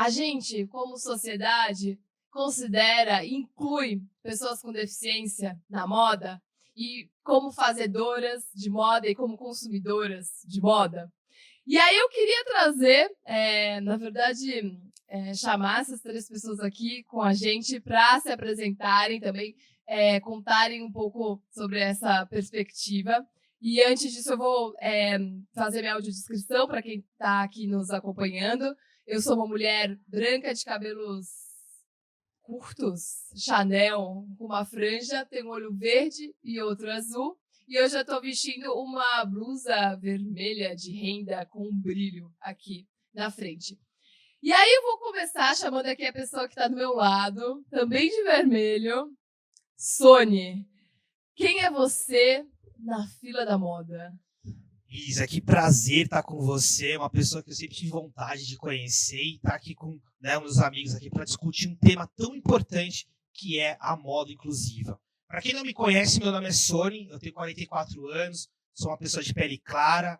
A gente, como sociedade, considera, inclui pessoas com deficiência na moda e como fazedoras de moda e como consumidoras de moda. E aí eu queria trazer, na verdade, chamar essas 3 pessoas aqui com a gente para se apresentarem também, contarem um pouco sobre essa perspectiva. E antes disso eu vou fazer minha audiodescrição para quem está aqui nos acompanhando. Eu sou uma mulher branca de cabelos curtos, Chanel, com uma franja, tenho um olho verde e outro azul. E hoje eu estou vestindo uma blusa vermelha de renda com um brilho aqui na frente. E aí eu vou começar chamando aqui a pessoa que está do meu lado, também de vermelho, Sony. Quem é você na fila da moda? Isa, que prazer estar com você, uma pessoa que eu sempre tive vontade de conhecer e estar aqui com meus amigos aqui para discutir um tema tão importante que é a moda inclusiva. Para quem não me conhece, meu nome é Sony, eu tenho 44 anos, sou uma pessoa de pele clara,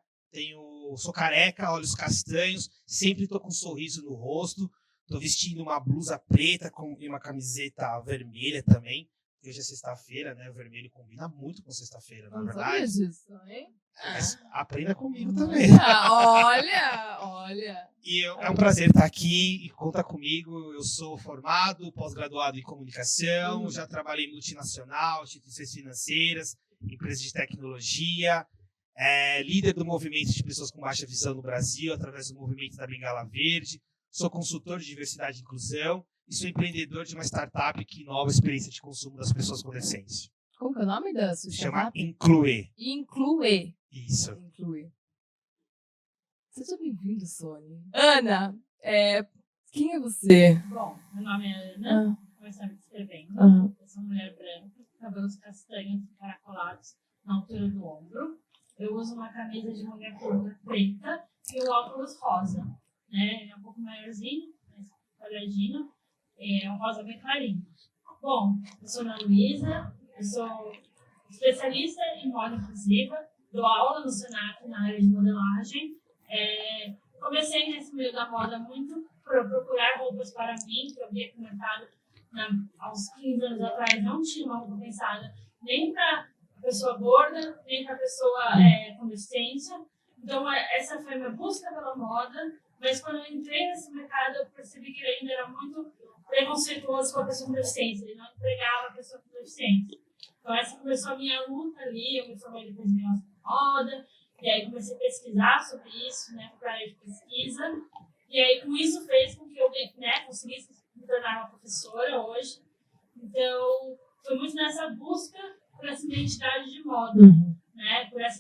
sou careca, olhos castanhos, sempre estou com um sorriso no rosto, estou vestindo uma blusa preta e uma camiseta vermelha também. Hoje é sexta-feira, né? O vermelho combina muito com sexta-feira, na verdade. Não sabia disso, hein? Mas aprenda comigo também. Olha. E é um prazer estar aqui e conta comigo. Eu sou formado, pós-graduado em comunicação, já trabalhei em multinacional, instituições financeiras, empresas de tecnologia, líder do movimento de pessoas com baixa visão no Brasil, através do movimento da Bengala Verde. Sou consultor de diversidade e inclusão e sou empreendedor de uma startup que inova a experiência de consumo das pessoas com deficiência. Como que é o nome da sua startup? Chama Inclue. Isso. Inclue. Seja bem-vindo, Sony. Ana, quem é você? Bom, meu nome é Ana, vou começar me descrevendo. Eu sou mulher branca, cabelos castanhos encaracolados na altura do ombro. Eu uso uma camisa de manga curta preta e um óculos rosa. Né? É um pouco maiorzinho, mais quadradinho. É um rosa bem clarinho. Bom, eu sou Ana Luísa, eu sou especialista em moda inclusiva, dou aula no Senac na área de modelagem. Comecei nesse meio da moda muito para procurar roupas para mim, que eu via que o mercado, há uns 15 anos atrás, não tinha uma roupa pensada nem para a pessoa gorda, nem para a pessoa com deficiência. Então, essa foi a minha busca pela moda, mas quando eu entrei nesse mercado, eu percebi que ele ainda era muito preconceituoso com a pessoa com deficiência, ele não empregava a pessoa com deficiência. Então, essa começou a minha luta ali, eu me formei depois em moda, e aí comecei a pesquisar sobre isso, né, para a área de pesquisa, e aí com isso fez com que eu conseguisse me tornar uma professora hoje. Então, foi muito nessa busca por essa identidade de moda, né, por essa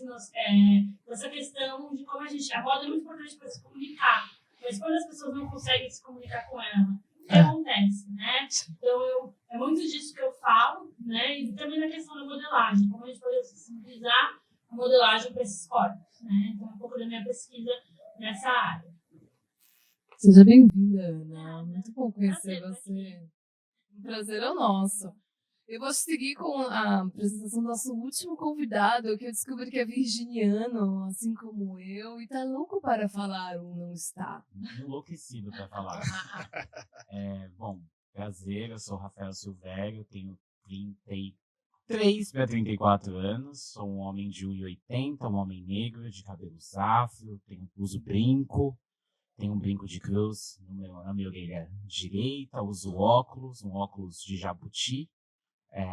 questão de como a moda é muito importante para se comunicar, mas quando as pessoas não conseguem se comunicar com ela, o que acontece, né? Então, é muito disso que eu falo, né? E também na questão da modelagem, como a gente pode sensibilizar a modelagem para esses corpos, né? Então, um pouco da minha pesquisa nessa área. Seja bem-vinda, Ana. Muito bom conhecer você. Um prazer é o nosso. Eu vou seguir com a apresentação do nosso último convidado, que eu descobri que é virginiano, assim como eu, e tá louco para falar ou não está. Enlouquecido para falar. Bom, prazer, eu sou Rafael Silvério, tenho 33 para 34 anos, sou um homem de 1,80, um homem negro, de cabelos afro, uso brinco, tenho um brinco de cruz na minha orelha direita, uso óculos, um óculos de jabuti,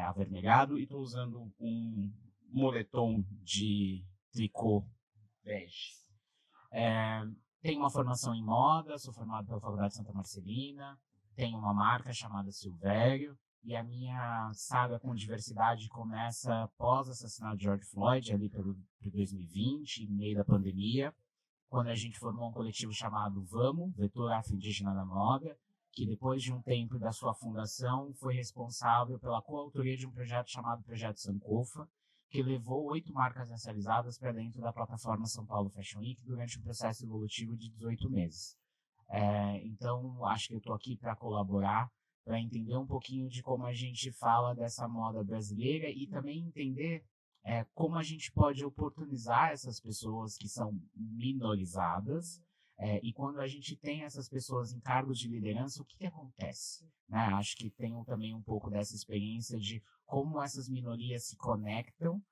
avermelhado, e estou usando um moletom de tricô bege. Tenho uma formação em moda, sou formado pela Faculdade Santa Marcelina, tenho uma marca chamada Silvério, e a minha saga com diversidade começa após o assassinato de George Floyd, ali pelo 2020, em meio da pandemia, quando a gente formou um coletivo chamado VAMO, Vetor Afro-Indígena da Moda, que depois de um tempo da sua fundação foi responsável pela coautoria de um projeto chamado Projeto Sankofa, que levou 8 marcas racializadas para dentro da plataforma São Paulo Fashion Week durante um processo evolutivo de 18 meses. Então, acho que eu estou aqui para colaborar, para entender um pouquinho de como a gente fala dessa moda brasileira e também entender como a gente pode oportunizar essas pessoas que são minorizadas E quando a gente tem essas pessoas em cargos de liderança, o que acontece? Né? Acho que tem também um pouco dessa experiência de como essas minorias se conectam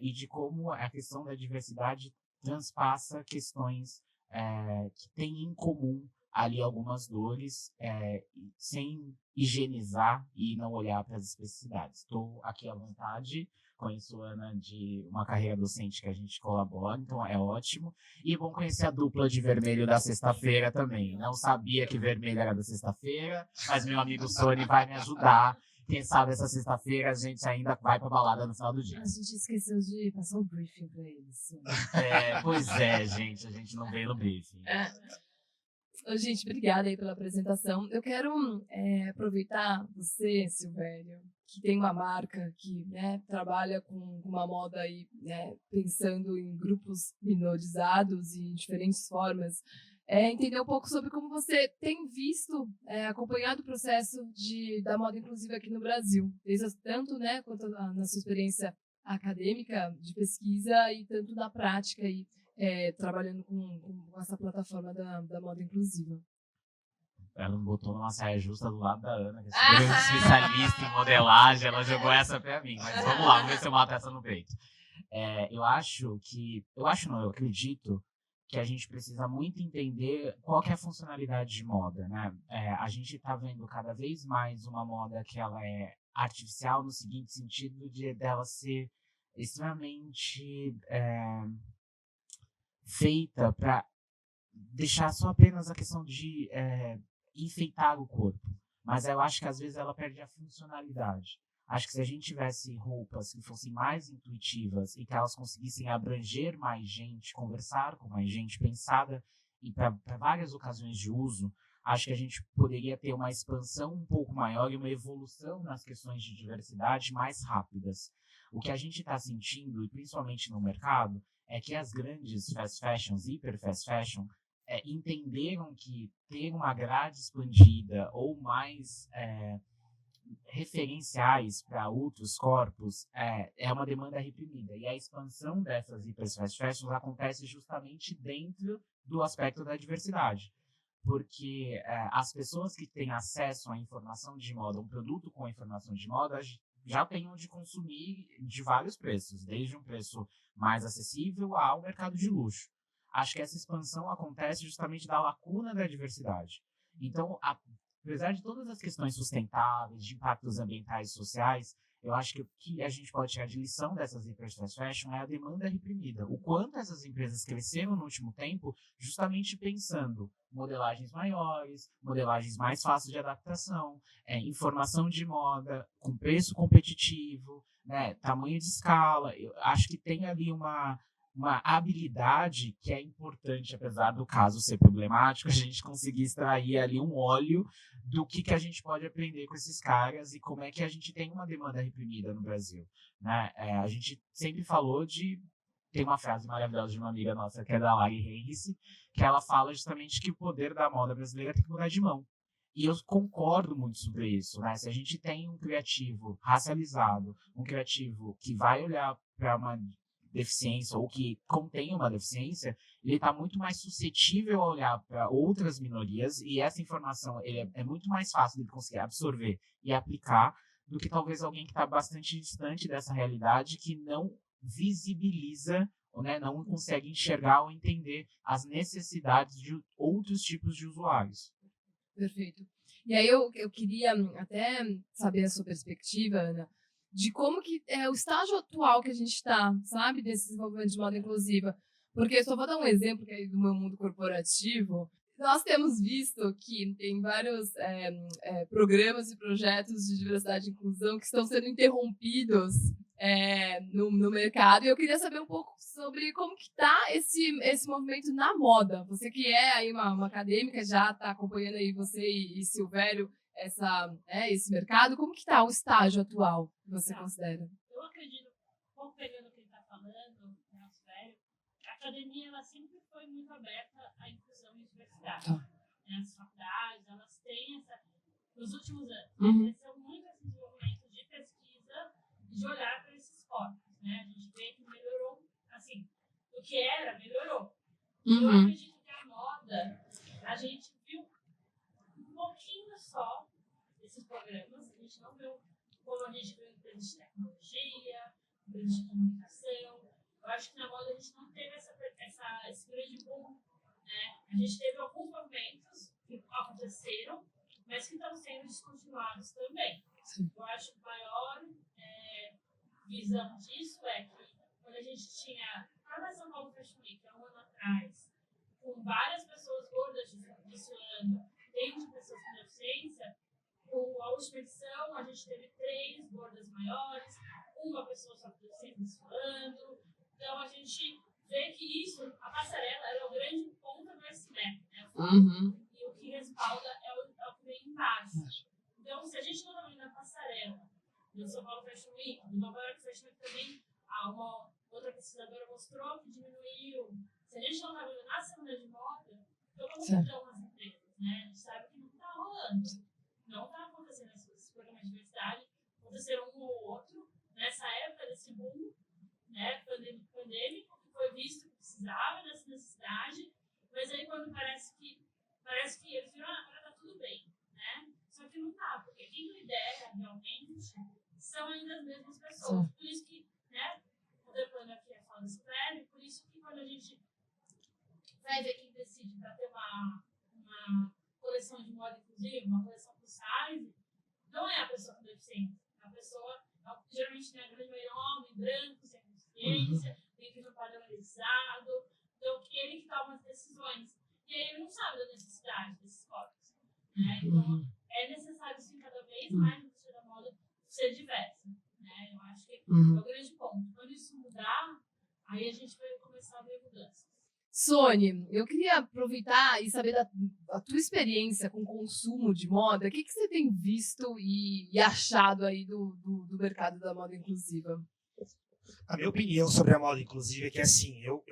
e de como a questão da diversidade transpassa questões que têm em comum ali algumas dores, sem higienizar e não olhar para as especificidades. Estou aqui à vontade, conheço a Ana de uma carreira docente que a gente colabora, então é ótimo. E bom conhecer a dupla de vermelho da sexta-feira também. Não sabia que vermelho era da sexta-feira, mas meu amigo Sony vai me ajudar. Quem sabe essa sexta-feira a gente ainda vai pra balada no final do dia. A gente esqueceu de passar o briefing pra eles. Pois é, gente. A gente não veio no briefing. Gente, obrigada aí pela apresentação. Eu quero aproveitar você, Silvério, que tem uma marca que trabalha com uma moda aí, pensando em grupos minorizados e em diferentes formas, entender um pouco sobre como você tem visto, acompanhado o processo da moda inclusiva aqui no Brasil, tanto quanto na sua experiência acadêmica, de pesquisa, e tanto na prática aí, trabalhando com essa plataforma da moda inclusiva. Ela me botou numa saia justa do lado da Ana, que é super especialista em modelagem, ela jogou essa pra mim. Mas vamos lá, vamos ver se eu mato essa no peito. Eu acredito que a gente precisa muito entender qual que é a funcionalidade de moda, né? A gente está vendo cada vez mais uma moda que ela é artificial no seguinte sentido dela ser extremamente feita para deixar só apenas a questão de enfeitar o corpo. Mas eu acho que às vezes ela perde a funcionalidade. Acho que se a gente tivesse roupas que fossem mais intuitivas e que elas conseguissem abranger mais gente, conversar com mais gente, pensada para várias ocasiões de uso, acho que a gente poderia ter uma expansão um pouco maior e uma evolução nas questões de diversidade mais rápidas. O que a gente está sentindo, e principalmente no mercado, é que as grandes fast fashions, hiper fast fashion, entenderam que ter uma grade expandida ou mais referenciais para outros corpos é uma demanda reprimida. E a expansão dessas hiper fast fashions acontece justamente dentro do aspecto da diversidade. Porque as pessoas que têm acesso à informação de moda, um produto com informação de moda, já têm onde consumir de vários preços, desde um preço mais acessível ao mercado de luxo. Acho que essa expansão acontece justamente da lacuna da diversidade. Então, apesar de todas as questões sustentáveis, de impactos ambientais e sociais, eu acho que o que a gente pode tirar de lição dessas hiper fast fashion é a demanda reprimida. O quanto essas empresas cresceram no último tempo, justamente pensando modelagens maiores, modelagens mais fáceis de adaptação, informação de moda com preço competitivo, tamanho de escala. Eu acho que tem ali uma habilidade que é importante, apesar do caso ser problemático, a gente conseguir extrair ali um óleo do que a gente pode aprender com esses caras e como é que a gente tem uma demanda reprimida no Brasil. Né? A gente sempre falou tem uma frase maravilhosa de uma amiga nossa, que é da Lari Henrice, que ela fala justamente que o poder da moda brasileira tem que mudar de mão. E eu concordo muito sobre isso. Né? Se a gente tem um criativo racializado, um criativo que vai olhar para uma deficiência ou que contém uma deficiência, ele está muito mais suscetível a olhar para outras minorias e essa informação é muito mais fácil de conseguir absorver e aplicar do que talvez alguém que está bastante distante dessa realidade, que não visibiliza, não consegue enxergar ou entender as necessidades de outros tipos de usuários. Perfeito. E aí eu queria até saber a sua perspectiva, Ana, de como que é o estágio atual que a gente está, sabe, desse desenvolvimento de moda inclusiva. Porque eu só vou dar um exemplo que é do meu mundo corporativo. Nós temos visto que tem vários programas e projetos de diversidade e inclusão que estão sendo interrompidos no mercado. E eu queria saber um pouco sobre como que está esse movimento na moda. Você que é aí uma acadêmica, já está acompanhando aí você e Silvério, esse mercado, como que está o estágio atual que você considera? Eu acredito, um pouco pegando o que ele está falando, o Silvério, a academia ela sempre foi muito aberta à inclusão e diversidade. As faculdades, elas têm nos últimos anos, cresceu muito esse desenvolvimento de pesquisa, de olhar para esses corpos. Né? A gente vê que melhorou, assim, o que era, melhorou. Eu acredito que a moda, como a gente viu em empresas de tecnologia, empresas de comunicação. Eu acho que na moda a gente não teve esse grande boom, né? A gente teve alguns movimentos que aconteceram, mas que estão sendo descontinuados também. Sim. Eu acho que a maior visão disso é que quando a gente tinha a São Paulo Fashion Week, há um ano atrás, com várias pessoas gordas desfilando, dentro de pessoas com deficiência, com a última edição a gente teve 3 gordas maiores, uma pessoa só com deficiência desfilando. Então a gente vê que isso, a passarela, era o grande ponta do iceberg, né? E o que respalda é o que vem embaixo. Então, se a gente não está vendo a passarela do São Paulo Fashion Week, do Nova York Fashion Week também, uma outra pesquisadora mostrou que diminuiu. Se a gente não está vendo na semana de moda, então como estão as empresas, né? A gente sabe que não está rolando. Não está acontecendo esses programas de diversidade. Aconteceram um ou outro nessa época desse boom, né, pandêmico, que foi visto que precisava dessa necessidade, mas aí quando parece que eles viram, agora está tudo bem, né? Só que não está, porque quem lidera realmente são ainda as mesmas pessoas. Por isso que, né, contemplando aqui a fala do Silvério, por isso que quando a gente vai ver quem decide para ter uma coleção de moda inclusiva, uma coleção plus size, não é a pessoa com deficiência, é a pessoa, geralmente tem a grande maioria homem, branco, sem deficiência, tem que ir no padronizado, então ele que toma as decisões. E aí ele não sabe da necessidade desses corpos. Né? Então é necessário, sim, cada vez mais a indústria da moda ser diversa. Né? Eu acho que é o grande ponto. Quando isso mudar, aí a gente vai começar a ver mudanças. Sônia, eu queria aproveitar e saber da tua experiência com consumo de moda. O que você tem visto e achado aí do mercado da moda inclusiva? A minha opinião sobre a moda inclusiva é que, assim, eu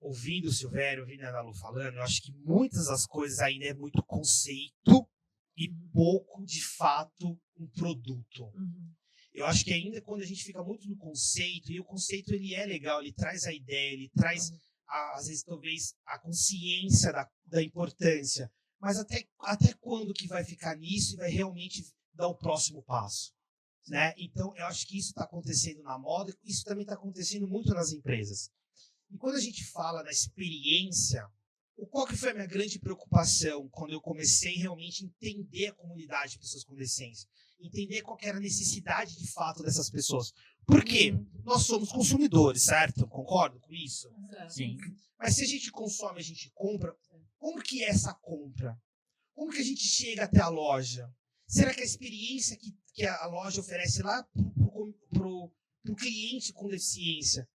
ouvindo o Silvério, ouvindo a Ana Lu falando, eu acho que muitas das coisas ainda é muito conceito e pouco, de fato, um produto. Eu acho que ainda quando a gente fica muito no conceito, e o conceito ele é legal, ele traz a ideia, ele traz, às vezes, talvez, a consciência da importância, mas até quando que vai ficar nisso e vai realmente dar o próximo passo? Né? Então, eu acho que isso está acontecendo na moda, isso também está acontecendo muito nas empresas. E quando a gente fala da experiência, qual que foi a minha grande preocupação quando eu comecei realmente a entender a comunidade de pessoas com deficiência? Entender qual que era a necessidade de fato dessas pessoas. Por quê? Nós somos consumidores, certo? Concordo com isso? Sim. Mas se a gente consome, a gente compra, como que é essa compra? Como que a gente chega até a loja? Será que a experiência que a loja oferece lá para o cliente com deficiência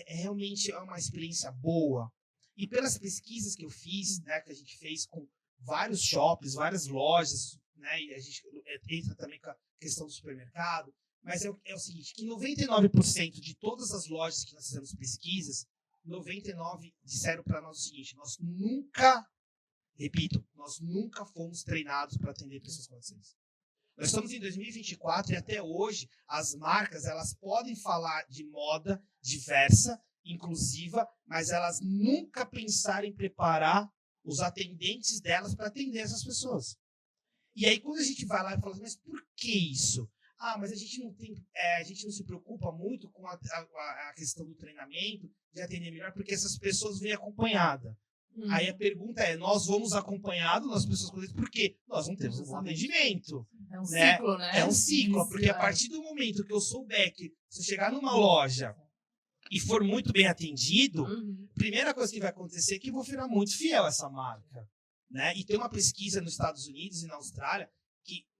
realmente é uma experiência boa? E pelas pesquisas que eu fiz, né, que a gente fez com vários shoppings, várias lojas, né, e a gente entra também com a questão do supermercado, mas é o seguinte, que 99% de todas as lojas que nós fizemos pesquisas, 99% disseram para nós o seguinte: nós nunca fomos treinados para atender pessoas com deficiência. Nós estamos em 2024 e até hoje as marcas elas podem falar de moda diversa, inclusiva, mas elas nunca pensaram em preparar os atendentes delas para atender essas pessoas. E aí quando a gente vai lá e fala, mas por que isso? Mas a gente não se preocupa muito com a questão do treinamento, de atender melhor, porque essas pessoas vêm acompanhadas. Aí a pergunta é, nós vamos acompanhados das pessoas com deficiência, por quê? Nós não temos um bom atendimento. É um ciclo, né? É um ciclo, porque a partir do momento que eu souber que se eu chegar numa loja e for muito bem atendido, a primeira coisa que vai acontecer é que eu vou virar muito fiel a essa marca. Né? E tem uma pesquisa nos Estados Unidos e na Austrália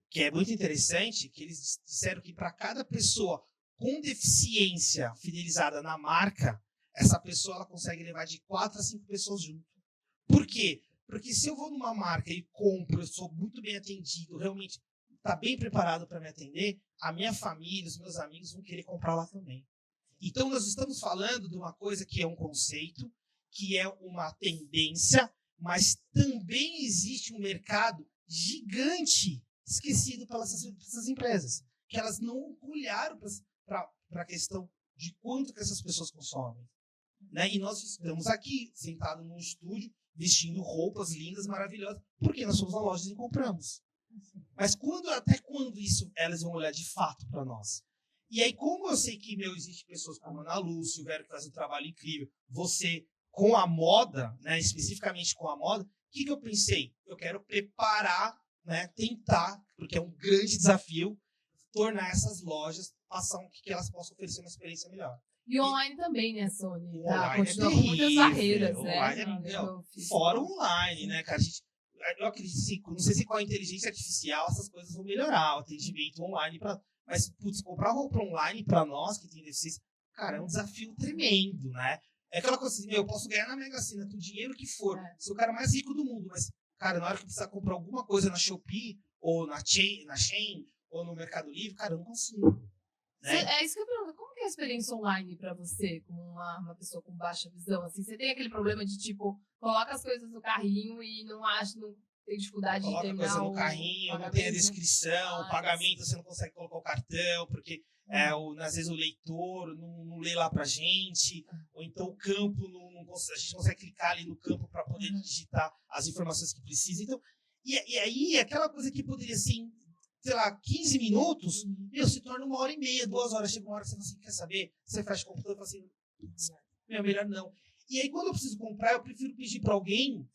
que é muito interessante, que eles disseram que para cada pessoa com deficiência fidelizada na marca, essa pessoa ela consegue levar de 4 a 5 pessoas junto. Por quê? Porque se eu vou numa marca e compro, eu sou muito bem atendido, realmente está bem preparado para me atender, a minha família, os meus amigos vão querer comprar lá também. Então, nós estamos falando de uma coisa que é um conceito, que é uma tendência, mas também existe um mercado gigante esquecido pelas essas empresas, que elas não olharam para a questão de quanto que essas pessoas consomem. Né? E nós estamos aqui, sentados num estúdio, vestindo roupas lindas, maravilhosas, porque nós fomos na loja e compramos. Mas até quando elas vão olhar de fato para nós? E aí, como eu sei que, existem pessoas como a Ana Lúcia, o Vero que faz um trabalho incrível, você com a moda, né, especificamente com a moda, o que eu pensei? Eu quero preparar, né, tentar, porque é um grande desafio, tornar essas lojas, passar que elas possam oferecer uma experiência melhor. E online também, né, Sony? Online continua com muitas barreiras, online né? Fora online, né, cara? Eu acredito, não sei se com a inteligência artificial essas coisas vão melhorar, o atendimento online, mas, putz, comprar roupa online para nós que tem deficiência, cara, é um desafio tremendo, né? É aquela coisa assim, eu posso ganhar na Mega Sena, do dinheiro que for, ser o cara mais rico do mundo, mas, cara, na hora que eu precisar comprar alguma coisa na Shopee, ou na Shein, ou no Mercado Livre, cara, eu não consigo. Né? É isso que eu pergunto. Como que é a experiência online pra você, como uma pessoa com baixa visão? Assim, você tem aquele problema de, tipo, coloca as coisas no carrinho e não tem dificuldade de terminar coloca a coisa no carrinho, não tem a descrição, o pagamento você não consegue colocar o cartão, porque às vezes o leitor não lê lá pra gente, ou então o campo, a gente não consegue clicar ali no campo para poder digitar as informações que precisa. Então, e aí, aquela coisa que poderia ser, sei lá, 15 minutos, se torna 1h30, 2 horas. Chega uma hora que você fala assim, quer saber? Você fecha o computador e fala assim, melhor não. E aí, quando eu preciso comprar, eu prefiro pedir para alguém,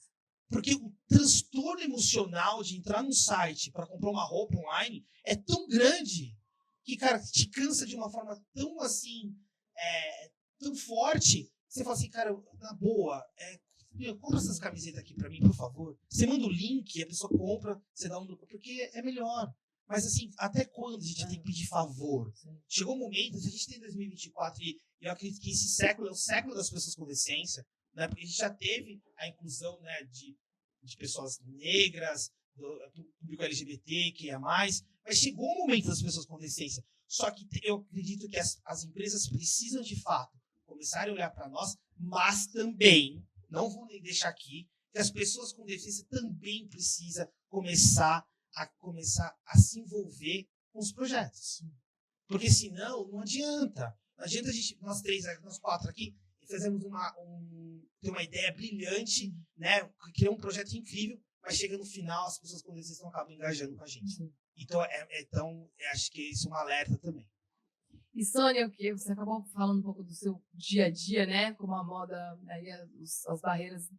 porque o transtorno emocional de entrar num site para comprar uma roupa online é tão grande que, cara, te cansa de uma forma tão assim, tão forte, você fala assim, cara, na boa, compra essas camisetas aqui para mim, por favor. Você manda o link, a pessoa compra, você dá porque é melhor. Mas assim, até quando a gente tem que pedir favor? Chegou um momento, se a gente tem 2024 e eu acredito que esse século é o século das pessoas com deficiência, né? Porque a gente já teve a inclusão, né, de pessoas negras, do público LGBT, que é mais, mas chegou o momento das pessoas com deficiência. Só que eu acredito que as empresas precisam, de fato, começarem a olhar para nós, mas também, não vou nem deixar aqui, que as pessoas com deficiência também precisam começar a se envolver com os projetos. Porque senão, não adianta. Não adianta nós 4 aqui, fizemos uma ideia brilhante, né? Criou um projeto incrível, mas chega no final, as pessoas com deficiência não acabam engajando com a gente. Então, acho que isso é um alerta também. E, Sônia, você acabou falando um pouco do seu dia a dia, né? Como a moda, aí as barreiras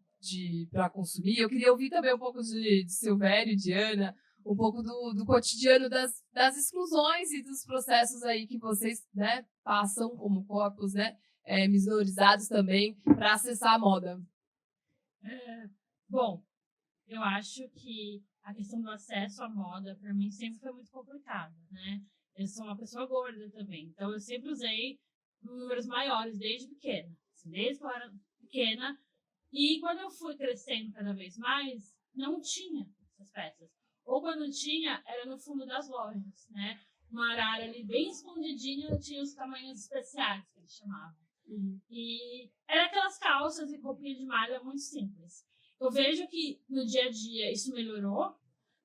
para consumir. Eu queria ouvir também um pouco de Silvério, de Ana, um pouco do cotidiano das exclusões e dos processos aí que vocês, né, passam como corpos, né, minorizados também, para acessar a moda. Bom, eu acho que a questão do acesso à moda, para mim, sempre foi muito complicada, né? Eu sou uma pessoa gorda também, então eu sempre usei números maiores desde pequena. Desde que eu era pequena. E quando eu fui crescendo cada vez mais, não tinha essas peças. Ou quando tinha, era no fundo das lojas, né? Uma área ali bem escondidinha, tinha os tamanhos especiais, que eles chamavam. E era aquelas calças e roupinha de malha muito simples. Eu vejo que no dia a dia isso melhorou,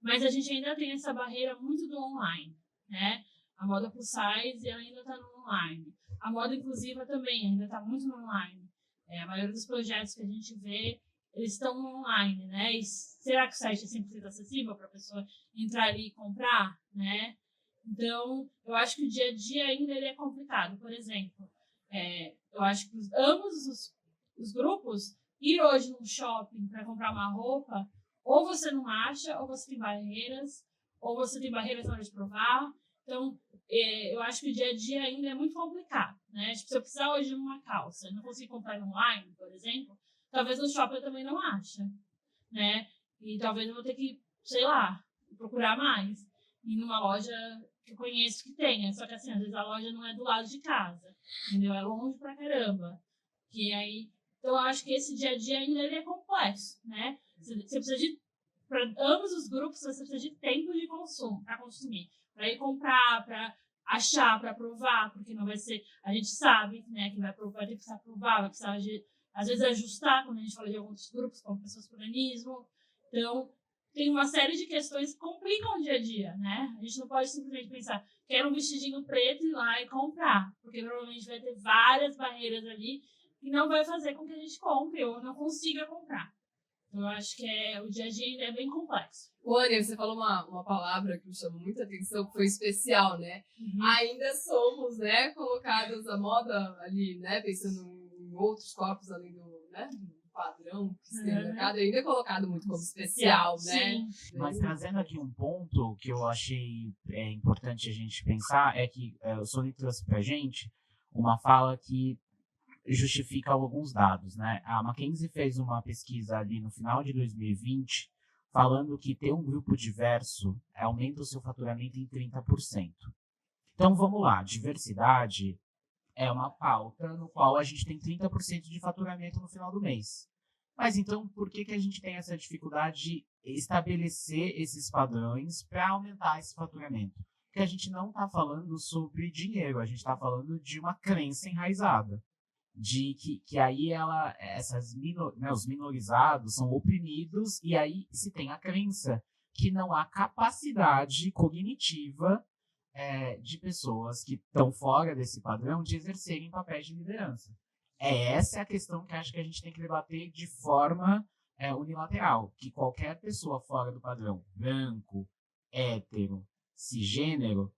mas a gente ainda tem essa barreira muito do online, né? A moda plus size ainda está no online. A moda inclusiva também ainda está muito no online. A maioria dos projetos que a gente vê, eles estão online, né? E será que o site é 100% acessível para a pessoa entrar ali e comprar, né? Então, eu acho que o dia a dia ainda ele é complicado. Por exemplo, eu acho que ambos os grupos, ir hoje num shopping para comprar uma roupa, ou você não acha, ou você tem barreiras na hora de provar. Então, eu acho que o dia a dia ainda é muito complicado, né? Tipo, se eu precisar hoje de uma calça e não consigo comprar online, por exemplo, talvez no shopping eu também não ache, né? E talvez eu vou ter que, sei lá, procurar mais. Ir numa loja que eu conheço que tenha. Só que assim, às vezes a loja não é do lado de casa, entendeu? É longe pra caramba. Então eu acho que esse dia a dia ainda ele é complexo, né? Você precisa para ambos os grupos, você precisa de tempo de consumo, para consumir. Para ir comprar, para achar, para provar, porque não vai ser... A gente sabe, né, que vai ter que precisar provar, vai precisar, às vezes, ajustar, quando a gente fala de alguns grupos, como pessoas com nanismo. Então, tem uma série de questões que complicam o dia a dia, né? A gente não pode simplesmente pensar, quero um vestidinho preto e ir lá e comprar, porque provavelmente vai ter várias barreiras ali que não vai fazer com que a gente compre ou não consiga comprar. Eu acho que o dia a dia ainda é bem complexo. Ônia, você falou uma palavra que me chamou muita atenção, que foi especial, né? Ainda somos, né, colocadas à moda ali, né, pensando em outros corpos além do, né, do padrão que se tem no mercado, ainda é colocado muito como especial, né? Sim. Mas trazendo aqui um ponto que eu achei importante a gente pensar, é que o Sony trouxe pra gente uma fala que justifica alguns dados, né? A McKinsey fez uma pesquisa ali no final de 2020, falando que ter um grupo diverso aumenta o seu faturamento em 30%. Então, vamos lá, diversidade é uma pauta no qual a gente tem 30% de faturamento no final do mês. Mas então, por que a gente tem essa dificuldade de estabelecer esses padrões para aumentar esse faturamento? Porque a gente não está falando sobre dinheiro, a gente está falando de uma crença enraizada. De que aí os minorizados são oprimidos, e aí se tem a crença que não há capacidade cognitiva de pessoas que estão fora desse padrão de exercerem papéis de liderança. Essa é a questão que acho que a gente tem que debater de forma unilateral, que qualquer pessoa fora do padrão, branco, hétero, cisgênero,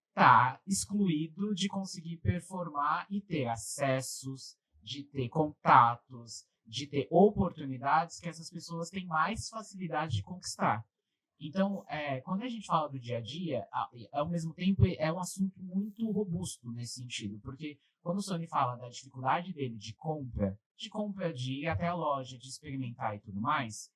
está excluído de conseguir performar e ter acessos, de ter contatos, de ter oportunidades que essas pessoas têm mais facilidade de conquistar. Então, quando a gente fala do dia a dia, ao mesmo tempo é um assunto muito robusto nesse sentido, porque quando o Sony fala da dificuldade dele de compra de ir até a loja, de experimentar e tudo mais,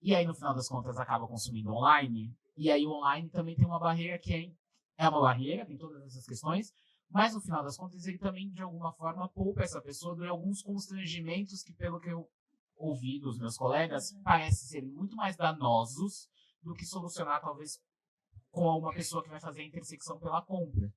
e aí no final das contas acaba consumindo online, e aí o online também tem uma barreira que é uma barreira, tem todas essas questões, mas no final das contas ele também, de alguma forma, poupa essa pessoa de alguns constrangimentos que, pelo que eu ouvi dos meus colegas, parecem serem muito mais danosos do que solucionar, talvez, com uma pessoa que vai fazer a intersecção pela compra.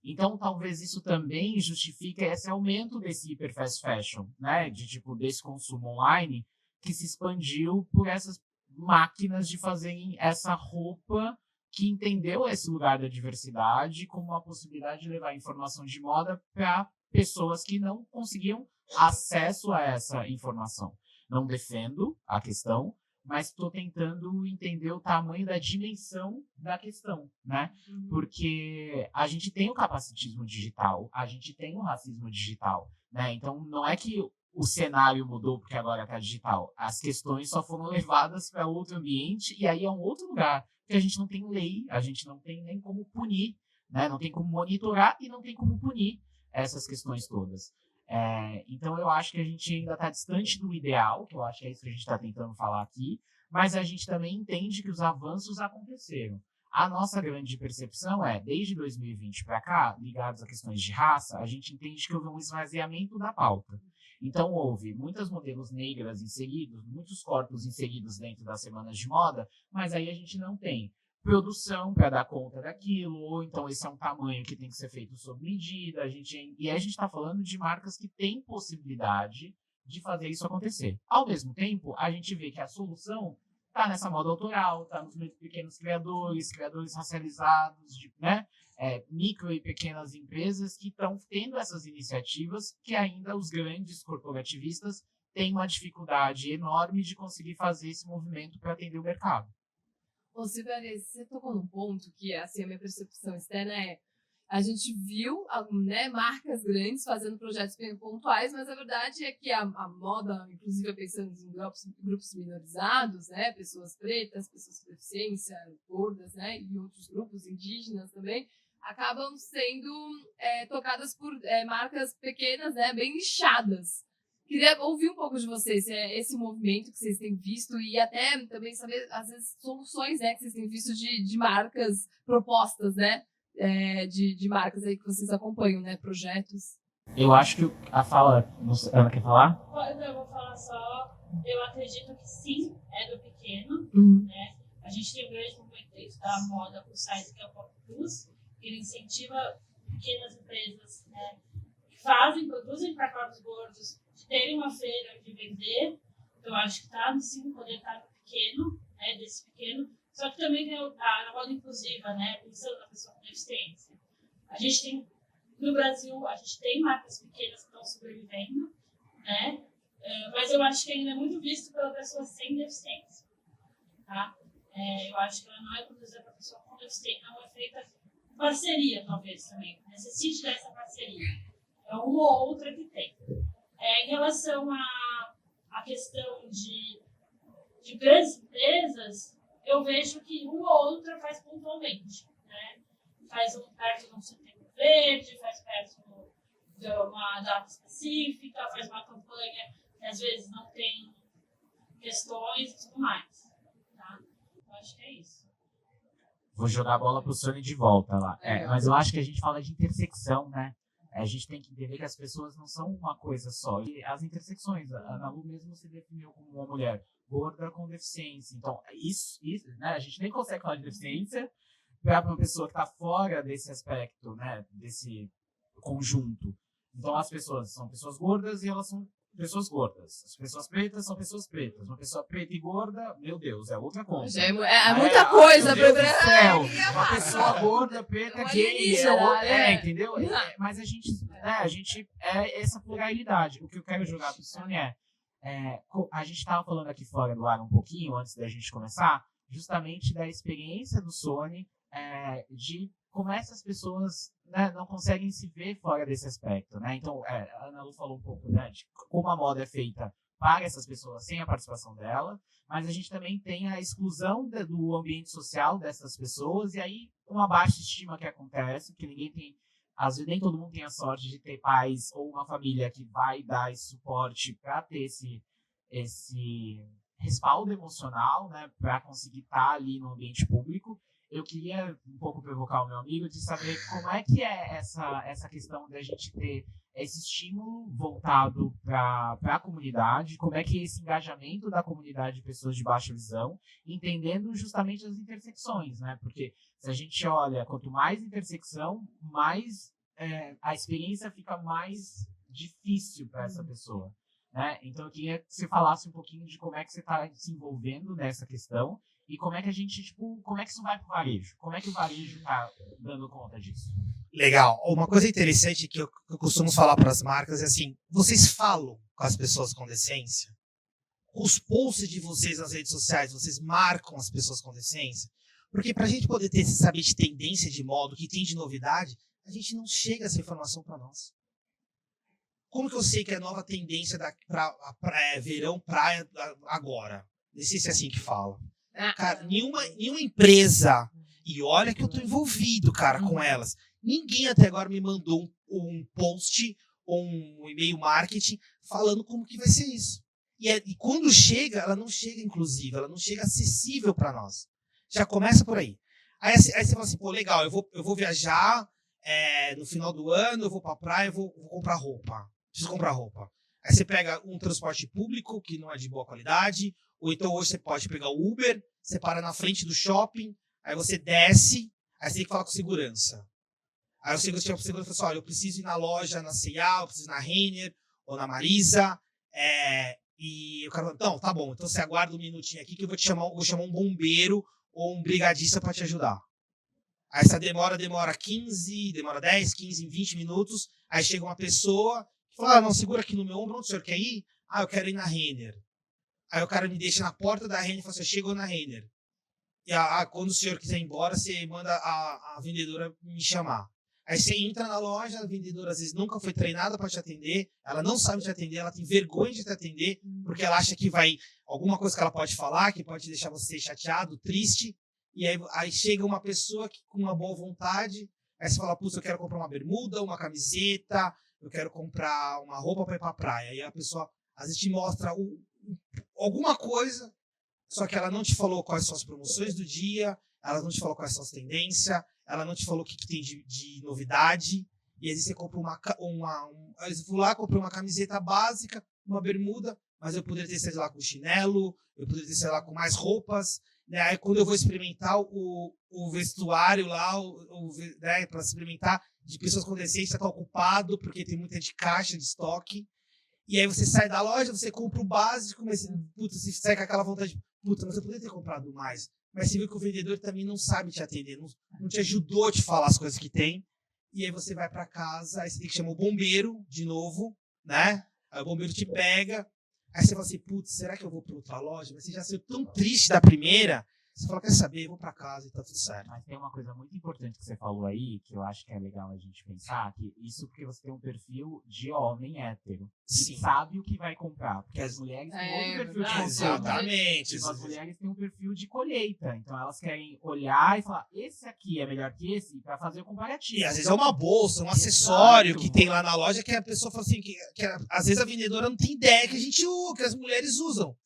Então, talvez isso também justifique esse aumento desse hiper fast fashion, né? Desse consumo online que se expandiu por essas máquinas de fazerem essa roupa que entendeu esse lugar da diversidade como uma possibilidade de levar informação de moda para pessoas que não conseguiam acesso a essa informação. Não defendo a questão, mas estou tentando entender o tamanho da dimensão da questão, né? Porque a gente tem o capacitismo digital, a gente tem o racismo digital, né? Então, não é que o cenário mudou porque agora está digital. As questões só foram levadas para outro ambiente e aí é um outro lugar, porque a gente não tem lei, a gente não tem nem como punir, né? Não tem como monitorar e não tem como punir essas questões todas. Então eu acho que a gente ainda está distante do ideal, que eu acho que é isso que a gente está tentando falar aqui, mas a gente também entende que os avanços aconteceram. A nossa grande percepção desde 2020 para cá, ligados a questões de raça, a gente entende que houve um esvaziamento da pauta. Então houve muitos modelos negras inseridos, muitos corpos inseridos dentro das semanas de moda, mas aí a gente não tem produção para dar conta daquilo, ou então esse é um tamanho que tem que ser feito sob medida. E a gente está falando de marcas que têm possibilidade de fazer isso acontecer. Ao mesmo tempo, a gente vê que a solução está nessa moda autoral, está nos pequenos criadores racializados, né? Micro e pequenas empresas que estão tendo essas iniciativas que ainda os grandes corporativistas têm uma dificuldade enorme de conseguir fazer esse movimento para atender o mercado. Ô, Silvia, você tocou num ponto que, assim, a minha percepção externa a gente viu, né, marcas grandes fazendo projetos bem pontuais, mas a verdade é que a moda, inclusive pensando em grupos minorizados, né, pessoas pretas, pessoas com deficiência, gordas, né, e outros grupos indígenas também, acabam sendo tocadas por marcas pequenas, né, bem nichadas. Queria ouvir um pouco de vocês, esse movimento que vocês têm visto e até também saber, às vezes, soluções, né, que vocês têm visto de marcas propostas, né, de marcas aí que vocês acompanham, né, projetos. Eu acho que a fala... Ana, quer falar? Eu vou falar só. Eu acredito que sim, é do pequeno, né? A gente tem um grande movimento da moda plus size, que é o Pop Plus, que ele incentiva pequenas empresas, né, que produzem para corpos gordos, de terem uma feira de vender. Eu acho que tá, sim, o poder tá no pequeno, né, desse pequeno. Só que também tem a moda inclusiva, né, pensando na pessoa com deficiência. A gente tem, no Brasil, a gente tem marcas pequenas que estão sobrevivendo, né, Mas eu acho que ainda é muito visto pela pessoa sem deficiência. Tá? Eu acho que ela não é produzida para pessoa com deficiência, não é feita parceria, talvez, também. Necessite dessa parceria. É uma ou outra que tem. Em relação à questão de grandes empresas, eu vejo que uma ou outra faz pontualmente. Né? Faz perto de um setembro verde, faz perto de uma data específica, faz uma campanha que às vezes não tem questões e tudo mais. Tá? Eu acho que é isso. Vou jogar a bola pro Sony de volta lá. Mas eu acho que a gente fala de intersecção, né? A gente tem que entender que as pessoas não são uma coisa só. E as intersecções, a Ana Lu mesmo se definiu como uma mulher gorda com deficiência. Então, isso né? A gente nem consegue falar de deficiência para uma pessoa que está fora desse aspecto, né? Desse conjunto. Então, as pessoas são pessoas gordas e elas são pessoas gordas. As pessoas pretas são pessoas pretas. Uma pessoa preta e gorda, meu Deus, é outra coisa. É muita coisa. Meu Deus do céu. Uma pessoa gorda, preta, gay. Entendeu? Mas a gente é essa pluralidade. O que eu quero jogar pro Sony a gente estava falando aqui fora do ar um pouquinho, antes da gente começar, justamente da experiência do Sony, de como essas pessoas, né, não conseguem se ver fora desse aspecto, né? Então, a Ana Lu falou um pouco, né, de como a moda é feita para essas pessoas sem a participação dela, mas a gente também tem a exclusão do ambiente social dessas pessoas, e aí uma baixa estima que acontece, que ninguém tem, às vezes nem todo mundo tem a sorte de ter pais ou uma família que vai dar esse suporte para ter esse respaldo emocional, né, para conseguir estar ali no ambiente público. Eu queria um pouco provocar o meu amigo de saber como é que é essa questão da gente ter esse estímulo voltado para a comunidade, como é que é esse engajamento da comunidade de pessoas de baixa visão, entendendo justamente as intersecções, né? Porque se a gente olha, quanto mais intersecção, mais a experiência fica mais difícil para essa pessoa, né? Então eu queria que você falasse um pouquinho de como é que você está se envolvendo nessa questão e como é que a gente, como é que isso vai pro varejo? Como é que o varejo está dando conta disso? Legal. Uma coisa interessante que eu costumo falar para as marcas é assim, vocês falam com as pessoas com deficiência? Os posts de vocês nas redes sociais, vocês marcam as pessoas com deficiência? Porque para a gente poder saber de tendência de moda, o que tem de novidade, a gente não chega essa informação para nós. Como que eu sei que é nova tendência para verão, praia agora? Não sei se é assim que fala. Cara, nenhuma empresa, e olha que eu tô envolvido, cara, com elas. Ninguém até agora me mandou um post ou um e-mail marketing falando como que vai ser isso. E quando chega, ela não chega inclusiva, ela não chega acessível para nós. Já começa por aí. Aí você fala assim, pô, legal, eu vou viajar no final do ano, eu vou pra praia, eu vou comprar roupa. Preciso comprar roupa. Aí você pega um transporte público que não é de boa qualidade, ou então hoje você pode pegar o Uber, você para na frente do shopping, aí você desce, aí você tem que falar com segurança. Aí o segurança fala assim, olha, eu preciso ir na loja, na C&A, eu preciso ir na Renner, ou na Marisa, e o cara fala, não, tá bom, então você aguarda um minutinho aqui que eu vou chamar um bombeiro ou um brigadista para te ajudar. Aí essa demora 10, 15, 20 minutos, aí chega uma pessoa, que fala, não, segura aqui no meu ombro, onde o senhor quer ir? Eu quero ir na Renner. Aí o cara me deixa na porta da Renner e fala assim, chegou na Renner. E quando o senhor quiser ir embora, você manda a vendedora me chamar. Aí você entra na loja, a vendedora às vezes nunca foi treinada para te atender, ela não sabe te atender, ela tem vergonha de te atender, porque ela acha que vai, alguma coisa que ela pode falar, que pode deixar você chateado, triste, e aí chega uma pessoa com uma boa vontade, aí você fala, putz, eu quero comprar uma bermuda, uma camiseta, eu quero comprar uma roupa para ir para a praia. Aí a pessoa às vezes te mostra alguma coisa, só que ela não te falou quais são as promoções do dia, ela não te falou quais são as tendências, ela não te falou o que tem de novidade, e às vezes você compra às vezes eu vou lá, comprei uma camiseta básica, uma bermuda, mas eu poderia ter saído lá com chinelo, eu poderia ter saído lá com mais roupas, né? Aí quando eu vou experimentar o vestuário lá, né, para experimentar, de pessoas com deficiência está ocupado, porque tem muita de caixa, de estoque, e aí você sai da loja, você compra o básico, mas você sai com aquela vontade de, mas eu poderia ter comprado mais. Mas você viu que o vendedor também não sabe te atender, não te ajudou a te falar as coisas que tem. E aí você vai para casa, aí você tem que chamar o bombeiro de novo, né? Aí o bombeiro te pega, Aí você fala assim, putz, será que eu vou para outra loja? Mas você já saiu tão triste da primeira, você fala, quer saber, eu vou para casa e tá tudo certo. Mas tem uma coisa muito importante que você falou aí, que eu acho que é legal a gente pensar, que isso porque você tem um perfil de homem hétero. Sim. Que sabe o que vai comprar. Porque as mulheres têm outro perfil de consumo. Exatamente. Tipo, as mulheres têm um perfil de colheita. Então elas querem olhar e falar, esse aqui é melhor que esse, para fazer o comparativo. E às vezes é uma bolsa, um acessório que tem lá na loja que a pessoa fala assim, que às vezes a vendedora não tem ideia que as mulheres usam.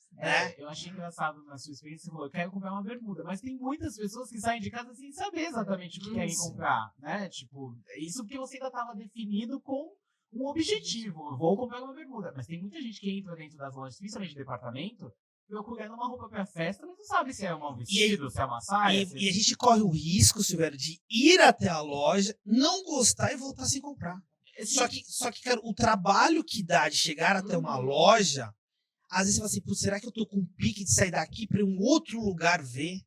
Eu achei engraçado na sua experiência, você falou, eu quero comprar uma bermuda, mas tem muitas pessoas que saem de casa sem saber exatamente o que querem comprar, né? Tipo, isso porque você ainda estava definido com um objetivo, eu vou comprar uma bermuda, mas tem muita gente que entra dentro das lojas, principalmente de departamento, procurando uma roupa pra festa, mas não sabe se é um vestido, se é uma saia. E a gente corre o risco, Silvério, de ir até a loja, não gostar e voltar sem comprar. Só que, cara, o trabalho que dá de chegar até uma loja, às vezes você fala assim, pô, será que eu tô com um pique de sair daqui para um outro lugar ver?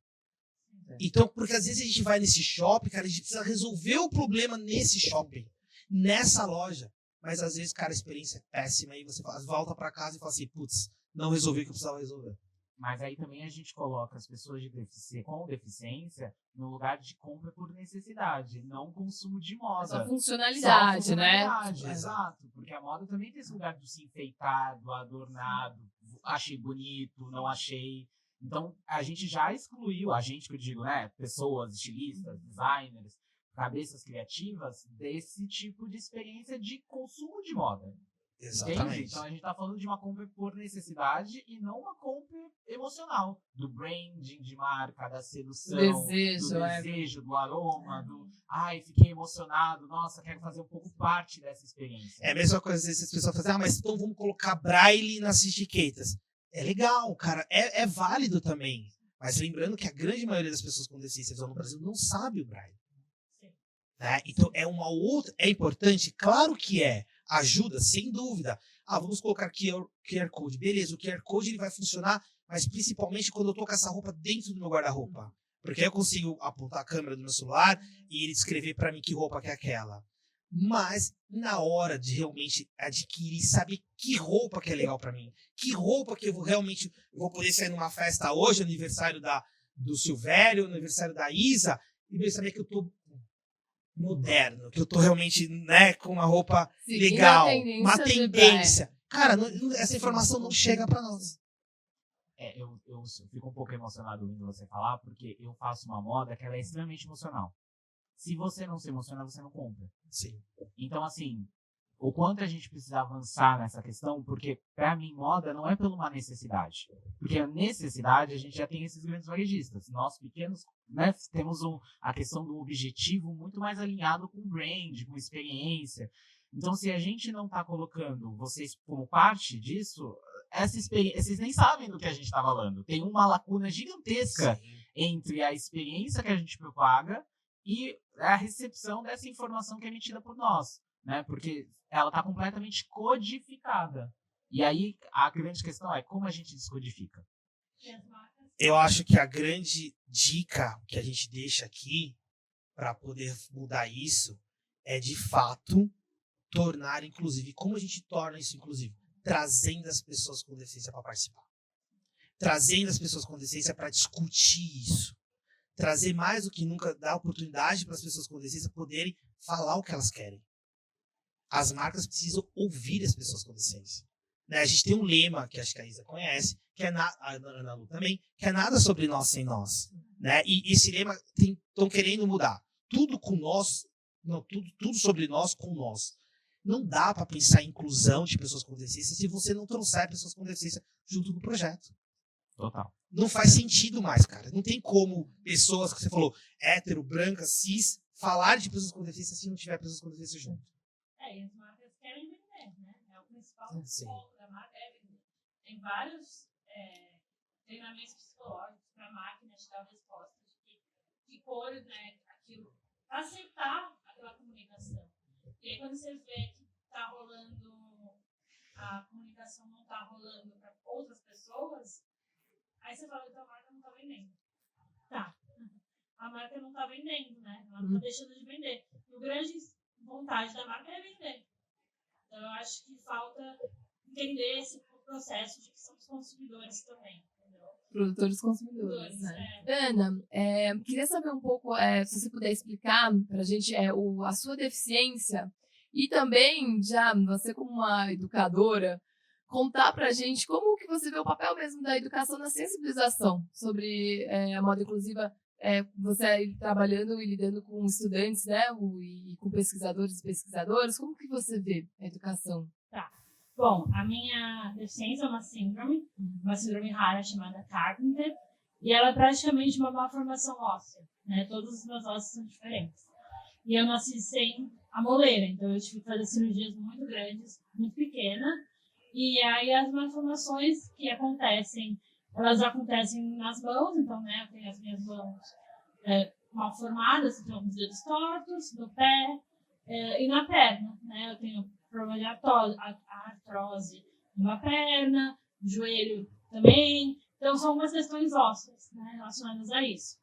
Então, porque às vezes a gente vai nesse shopping, cara, a gente precisa resolver o problema nesse shopping, nessa loja. Mas às vezes, cara, a experiência é péssima e você volta para casa e fala assim, putz, não resolvi o que eu precisava resolver. Mas aí também a gente coloca as pessoas com deficiência no lugar de compra por necessidade, não consumo de moda. Só funcionalidade, né? Exato. Porque a moda também tem esse lugar do se enfeitar, do adornado, achei bonito, não achei. Então, a gente já excluiu, a gente que eu digo, né? Pessoas, estilistas, designers, cabeças criativas, desse tipo de experiência de consumo de moda. Exatamente. Entende? Então a gente tá falando de uma compra por necessidade e não uma compra emocional. Do branding de marca, da sedução, do desejo, do aroma, do ai, fiquei emocionado, nossa, quero fazer um pouco parte dessa experiência. É a mesma coisa, às vezes as pessoas falam, mas então vamos colocar braille nas etiquetas. É legal, cara, é válido também. Mas lembrando que a grande maioria das pessoas com deficiência visual no Brasil não sabe o braille. Né? Então é uma outra. É importante? Claro que é. Ajuda, sem dúvida. Vamos colocar QR Code. Beleza, o QR Code ele vai funcionar, mas principalmente quando eu tô com essa roupa dentro do meu guarda-roupa. Porque aí eu consigo apontar a câmera do meu celular e ele descrever para mim que roupa que é aquela. Mas na hora de realmente adquirir, saber que roupa que é legal para mim, que roupa que eu vou poder sair numa festa hoje, aniversário do Silvério, aniversário da Isa, e saber que eu tô moderno, que eu tô realmente, né, com uma roupa legal, uma tendência. Cara, essa informação não chega para nós. Eu fico um pouco emocionado ouvindo você falar, porque eu faço uma moda que ela é extremamente emocional. Se você não se emociona, você não compra. Sim. Então, assim, o quanto a gente precisa avançar nessa questão, porque para mim moda não é por uma necessidade. Porque a necessidade, a gente já tem esses grandes varejistas. Nós pequenos, né, temos a questão do objetivo muito mais alinhado com brand, com experiência. Então, se a gente não está colocando vocês como parte disso, essa experiência, vocês nem sabem do que a gente está falando. Tem uma lacuna gigantesca entre a experiência que a gente propaga e a recepção dessa informação que é emitida por nós. Né? Porque ela está completamente codificada. E aí a grande questão é como a gente descodifica. Eu acho que a grande dica que a gente deixa aqui para poder mudar isso é de fato tornar inclusive. Como a gente torna isso inclusive? Trazendo as pessoas com deficiência para participar. Trazendo as pessoas com deficiência para discutir isso. Trazer mais do que nunca, dar oportunidade para as pessoas com deficiência poderem falar o que elas querem. As marcas precisam ouvir as pessoas com deficiência. Né? A gente tem um lema, que acho que a Isa conhece, que é a Ana Lu também, que é nada sobre nós sem nós. Né? E esse lema estão querendo mudar. Tudo com nós, não, tudo sobre nós com nós. Não dá para pensar em inclusão de pessoas com deficiência se você não trouxer pessoas com deficiência junto no projeto. Total. Não faz sentido mais, cara. Não tem como pessoas que você falou, hétero, branca, cis, falar de pessoas com deficiência se não tiver pessoas com deficiência junto. E as marcas querem vender, né? É o principal foco da marca é vender. Tem vários treinamentos psicológicos para a máquina te dar respostas de que cor, né, aquilo, para aceitar aquela comunicação. E aí quando você vê que tá rolando, a comunicação não tá rolando para outras pessoas, aí você fala que a marca não tá vendendo. Tá. A marca não tá vendendo, né? Ela não tá deixando de vender. E o grande vontade da marca é vender. Então eu acho que falta entender esse processo de que somos consumidores também. Produtores consumidores, né? Ana, queria saber um pouco, se você puder explicar para a gente a sua deficiência e também, já você como uma educadora, contar para a gente como que você vê o papel mesmo da educação na sensibilização sobre a moda inclusiva, você aí trabalhando e lidando com estudantes, né, e com pesquisadores e pesquisadoras, como que você vê a educação? Tá. Bom, a minha deficiência é uma síndrome rara chamada Carpenter, e ela é praticamente uma malformação óssea, né? Todos os meus ossos são diferentes. E eu nasci sem a moleira, então eu tive que fazer cirurgias muito grandes, muito pequenas, e aí as malformações que acontecem, elas acontecem nas mãos, então, né, eu tenho as minhas mãos mal formadas, então os dedos tortos, no pé e na perna, né? Eu tenho problema de artrose numa perna, joelho também. Então, são algumas questões ósseas, né, relacionadas a isso.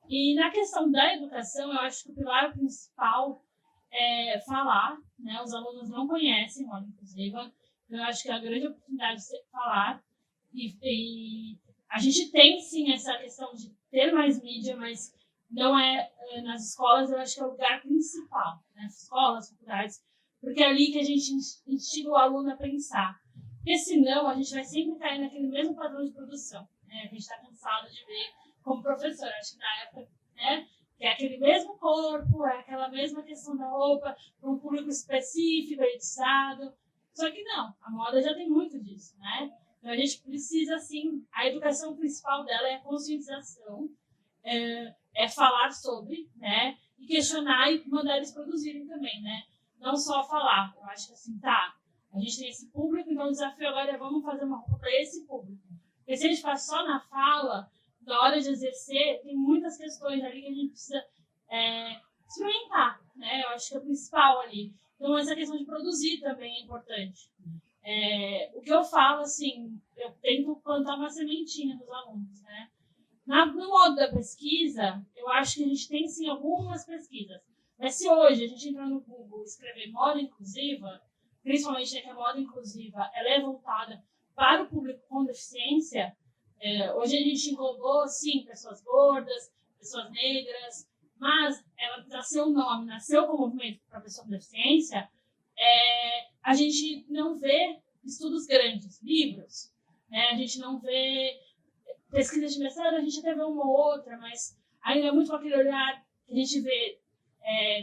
E na questão da educação, eu acho que o pilar principal é falar, né? Os alunos não conhecem moda inclusiva, então eu acho que é a grande oportunidade de falar. E a gente tem, sim, essa questão de ter mais mídia, mas não é nas escolas, eu acho que é o lugar principal, né? Escolas, faculdades, porque é ali que a gente instiga o aluno a pensar. Porque senão a gente vai sempre cair naquele mesmo padrão de produção, né? A gente está cansado de ver como professor, acho que na época, né, que é aquele mesmo corpo, é aquela mesma questão da roupa, para um público específico, elitizado. Só que não, a moda já tem muito disso, né? Então a gente precisa, sim, a educação principal dela é a conscientização, é falar sobre, né, e questionar e mandar eles produzirem também, né? Não só falar. Eu acho que assim, a gente tem esse público, então o desafio agora é vamos fazer uma roupa para esse público. Porque se a gente ficar só na fala, na hora de exercer, tem muitas questões ali que a gente precisa experimentar, né? Eu acho que é o principal ali. Então, essa questão de produzir também é importante. O que eu falo, assim, eu tento plantar uma sementinha nos alunos, né? No modo da pesquisa, eu acho que a gente tem, sim, algumas pesquisas. Mas se hoje a gente entrar no Google e escrever moda inclusiva, principalmente que a moda inclusiva ela é voltada para o público com deficiência, hoje a gente englobou, sim, pessoas gordas, pessoas negras, mas ela nasceu com o movimento para pessoa com deficiência, a gente não vê estudos grandes, livros, né? A gente não vê pesquisas de mestrado, a gente até vê uma ou outra, mas ainda é muito com aquele olhar que a gente vê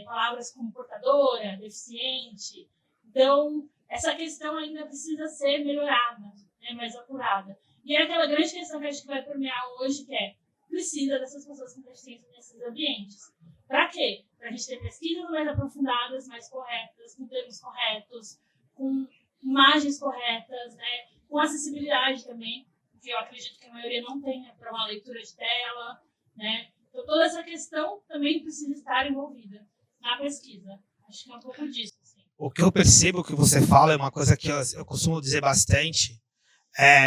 palavras como portadora, deficiente. Então, essa questão ainda precisa ser melhorada, né, mais apurada. E é aquela grande questão que a gente vai permear hoje, que precisa dessas pessoas com deficiência nesses ambientes. Para quê? Para a gente ter pesquisas mais aprofundadas, mais corretas, com termos corretos, com imagens corretas, né, com acessibilidade também, que eu acredito que a maioria não tem para uma leitura de tela, né? Então, toda essa questão também precisa estar envolvida na pesquisa. Acho que é um pouco disso. Assim. O que eu percebo que você fala é uma coisa que eu costumo dizer bastante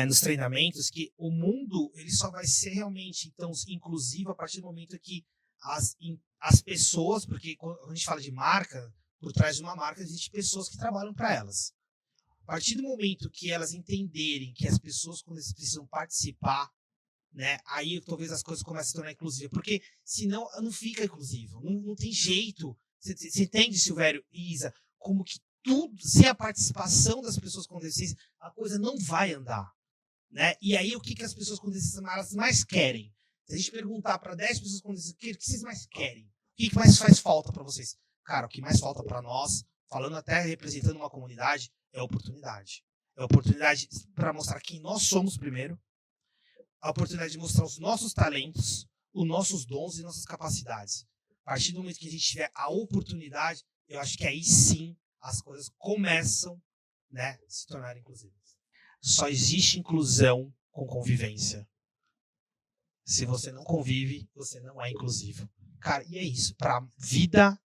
nos treinamentos, que o mundo ele só vai ser realmente então, inclusivo a partir do momento que as pessoas, porque quando a gente fala de marca, por trás de uma marca existem pessoas que trabalham para elas. A partir do momento que elas entenderem que as pessoas quando eles precisam participar, né, aí talvez as coisas comecem a se tornar inclusivas, porque senão não fica inclusivo, não tem jeito. Você entende, Silvério e Isa, como que tudo, sem a participação das pessoas com deficiência, a coisa não vai andar, né? E aí o que as pessoas com deficiência mais querem? Se a gente perguntar para 10 pessoas com deficiência, o que vocês mais querem? O que mais faz falta para vocês? Cara, o que mais falta para nós, falando até representando uma comunidade, é oportunidade. É oportunidade para mostrar quem nós somos primeiro, a oportunidade de mostrar os nossos talentos, os nossos dons e nossas capacidades. A partir do momento que a gente tiver a oportunidade, eu acho que aí sim as coisas começam, né, a se tornarem inclusivas. Só existe inclusão com convivência. Se você não convive, você não é inclusivo. Cara, e é isso. Para a vida,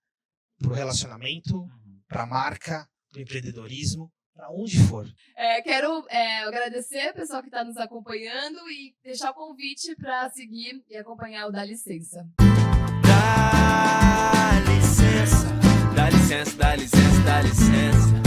para o relacionamento, para a marca, para o empreendedorismo, para onde for. Quero agradecer o pessoal que está nos acompanhando e deixar o convite para seguir e acompanhar o Dá Licença. Dá licença, dá licença, dá licença, dá licença.